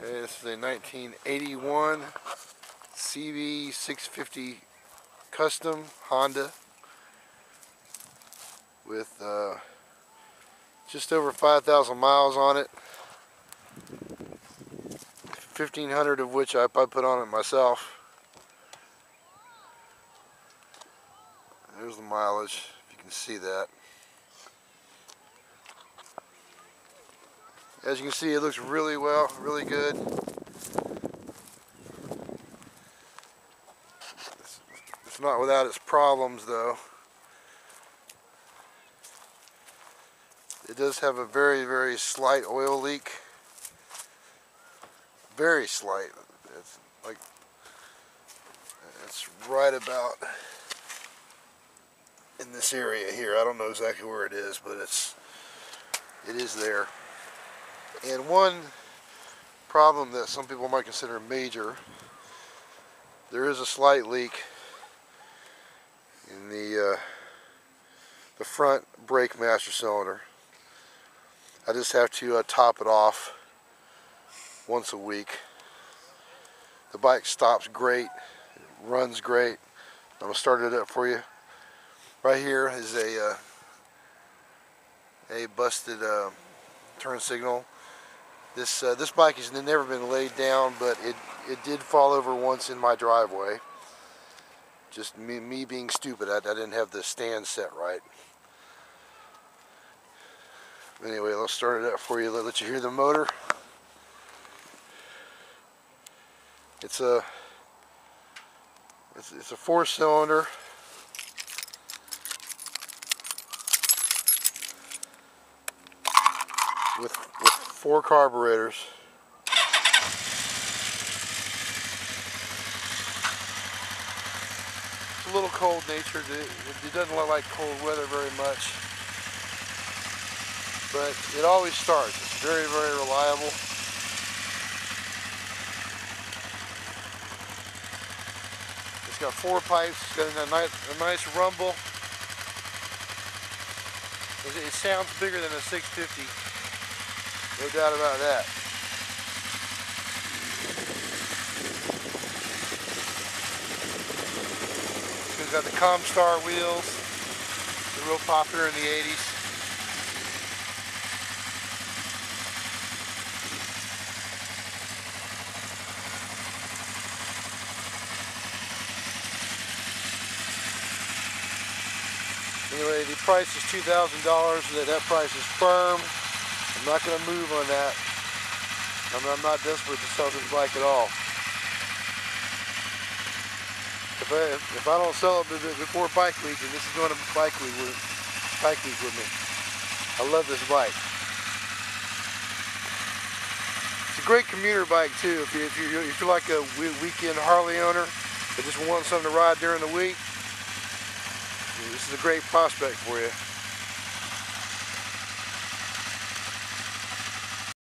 This is a 1981 cb650 custom Honda with just over 5,000 miles on it. 1,500 of which I put on it myself. There's the mileage, if you can see that. As you can see, it looks really well, really good. It's not without its problems though. It does have a very, very slight oil leak. Very slight. It's right about in this area here. I don't know exactly where it is, but it is there. And one problem that some people might consider major, there is a slight leak in the front brake master cylinder. I just have to top it off once a week. The bike stops great, it runs great. I'm going to start it up for you. Right here is a busted turn signal. This bike has never been laid down, but it did fall over once in my driveway. Just me being stupid. I didn't have the stand set right. Anyway, let's start it up for you. Let you hear the motor. It's a 4-cylinder. With 4 carburetors. It's a little cold natured. It doesn't look like cold weather very much, but it always starts. It's very, very reliable. It's got 4 pipes. It's got a nice rumble. It sounds bigger than a 650. No doubt about that. It's got the Comstar wheels. They're real popular in the 80s. Anyway, the price is $2,000. That price is firm. I'm not going to move on that. I'm not desperate to sell this bike at all. If I don't sell it before bike week, and this is going to bike week with me. I love this bike. It's a great commuter bike too. If you're like a weekend Harley owner that just wants something to ride during the week, this is a great prospect for you.